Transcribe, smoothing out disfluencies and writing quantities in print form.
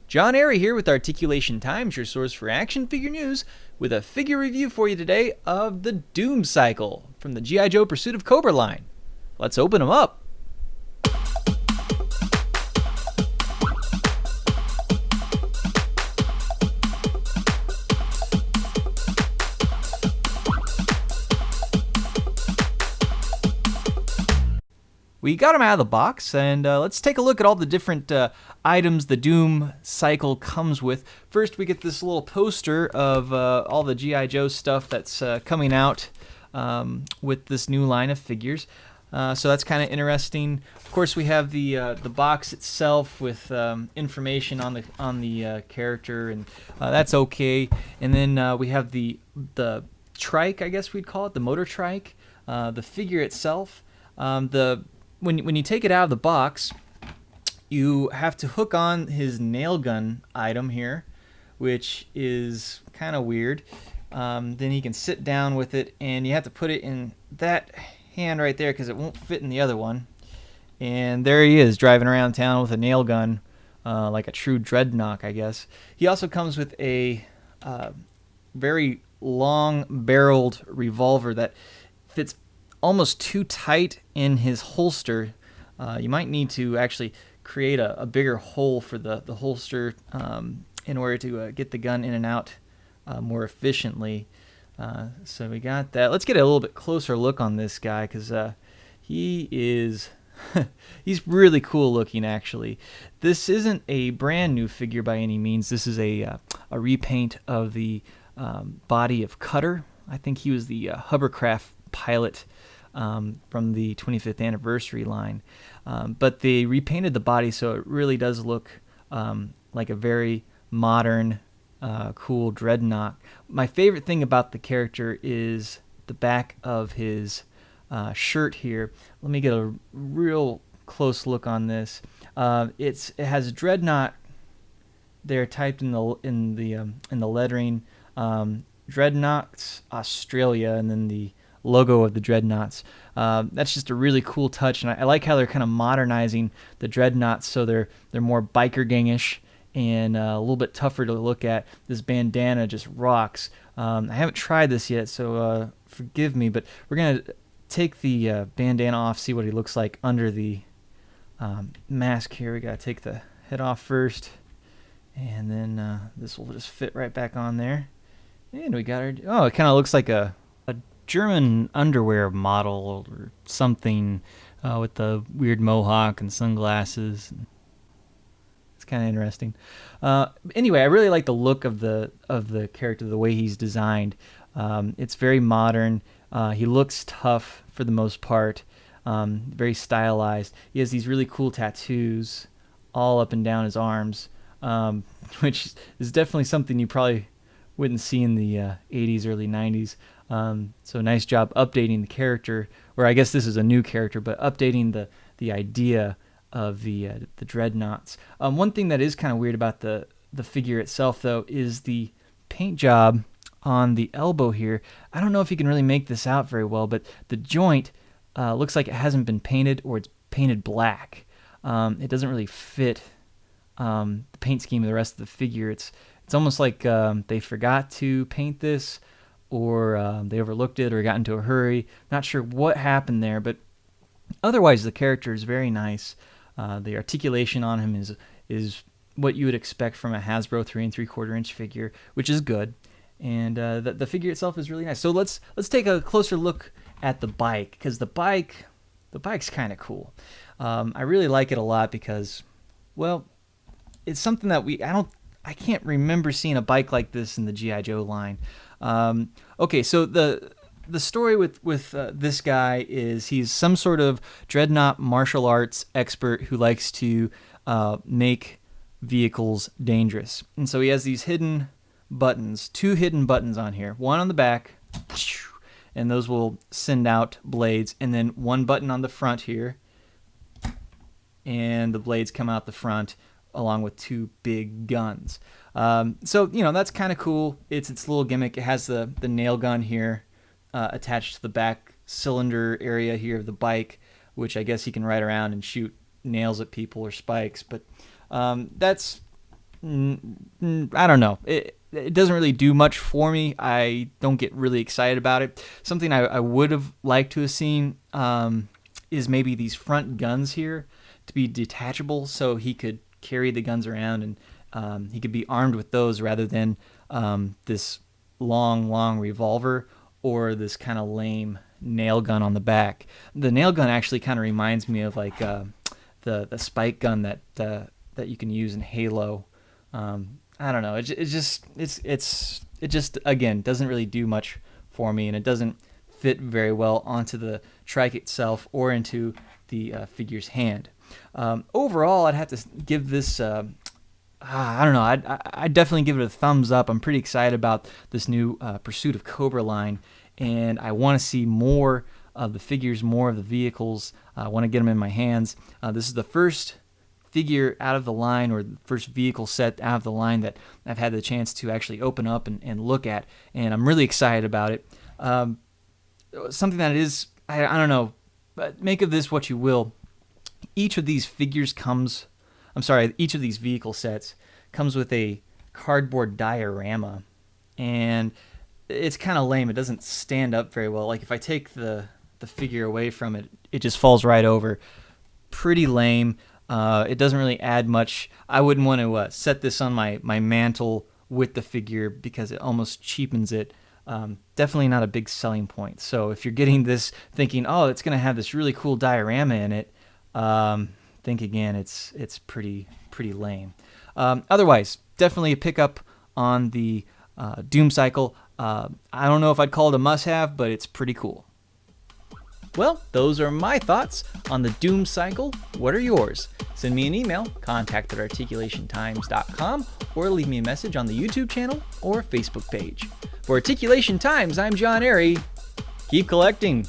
John Airy here with Articulation Times, your source for action figure news, with a figure review for you today of the Doom Cycle from the G.I. Joe Pursuit of Cobra line. Let's open them up. We got them out of the box, and let's take a look at all the different items the Doom Cycle comes with. First, we get this little poster of all the G.I. Joe stuff that's coming out with this new line of figures. So that's kind of interesting. Of course, we have the box itself with information on the character, and that's okay. And then we have the trike, I guess we'd call it, the motor trike, the figure itself, When you take it out of the box, you have to hook on his nail gun item here, which is kind of weird. Then he can sit down with it, and you have to put it in that hand right there because it won't fit in the other one. And there he is, driving around town with a nail gun, like a true dreadnok, I guess. He also comes with a very long-barreled revolver that fits almost too tight in his holster. You might need to actually create a bigger hole for the holster in order to get the gun in and out more efficiently. So we got that. Let's get a little bit closer look on this guy because he is he's really cool looking, actually. This isn't a brand new figure by any means. This is a repaint of the body of Cutter. I think he was the hovercraft pilot from the 25th anniversary line. But they repainted the body so it really does look like a very modern, cool dreadnok. My favorite thing about the character is the back of his shirt here. Let me get a real close look on this. It has dreadnok there typed in the lettering. Dreadnoks Australia, and then the logo of the dreadnoughts. That's just a really cool touch, and I like how they're kind of modernizing the dreadnoughts so they're more biker gangish and a little bit tougher to look at. This bandana just rocks. I haven't tried this yet, so forgive me, but we're gonna take the bandana off, see what he looks like under the mask here. We gotta take the head off first, and then this will just fit right back on there. And we got our... Oh, it kind of looks like a German underwear model or something with the weird mohawk and sunglasses. It's kind of interesting. Anyway, I really like the look of the character, the way he's designed. It's very modern. He looks tough for the most part. Very stylized. He has these really cool tattoos all up and down his arms, which is definitely something you probably wouldn't see in the 80s, early 90s. So nice job updating the character, or I guess this is a new character, but updating the idea of the dreadnoughts. One thing that is kind of weird about the figure itself, though, is the paint job on the elbow here. I don't know if you can really make this out very well, but the joint looks like it hasn't been painted, or it's painted black. It doesn't really fit the paint scheme of the rest of the figure. It's almost like they forgot to paint this, or they overlooked it, or got into a hurry. Not sure what happened there, but otherwise the character is very nice. The articulation on him is what you would expect from a Hasbro 3 3/4 inch figure, which is good. And the figure itself is really nice. So let's take a closer look at the bike, because the bike's kind of cool. I really like it a lot because, well, it's something that I can't remember seeing a bike like this in the G.I. Joe line. Okay, so the story with this guy is he's some sort of dreadnought martial arts expert who likes to make vehicles dangerous. And so he has these hidden buttons, 2 hidden buttons on here. One on the back, and those will send out blades, and then one button on the front here, and the blades come out the front along with 2 big guns. So, that's kind of cool. It's its little gimmick. It has the nail gun here attached to the back cylinder area here of the bike, which I guess he can ride around and shoot nails at people or spikes. But that's I don't know. It doesn't really do much for me. I don't get really excited about it. Something I would have liked to have seen is maybe these front guns here to be detachable, so he could carry the guns around and he could be armed with those rather than this long revolver or this kind of lame nail gun on the back. The nail gun actually kind of reminds me of like the spike gun that you can use in Halo. I don't know. It just again doesn't really do much for me, and it doesn't fit very well onto the trike itself or into the figure's hand. Overall, I'd have to give this. I don't know. I'd definitely give it a thumbs up. I'm pretty excited about this new Pursuit of Cobra line, and I want to see more of the figures, more of the vehicles. I want to get them in my hands. This is the first figure out of the line, or the first vehicle set out of the line that I've had the chance to actually open up and look at, and I'm really excited about it. Something that is, I don't know, but make of this what you will. Each of these vehicle sets comes with a cardboard diorama, and it's kind of lame. It doesn't stand up very well. Like if I take the figure away from it, it just falls right over. Pretty lame. It doesn't really add much. I wouldn't want to set this on my mantle with the figure because it almost cheapens it. Definitely not a big selling point. So if you're getting this thinking, oh, it's going to have this really cool diorama in it, think again. It's pretty lame. Otherwise, definitely a pickup on the Doom Cycle. I don't know if I'd call it a must-have, but it's pretty cool. Well, those are my thoughts on the Doom Cycle. What are yours? Send me an email, contact@articulationtimes.com, or leave me a message on the YouTube channel or Facebook page. For Articulation Times, I'm John Airy. Keep collecting.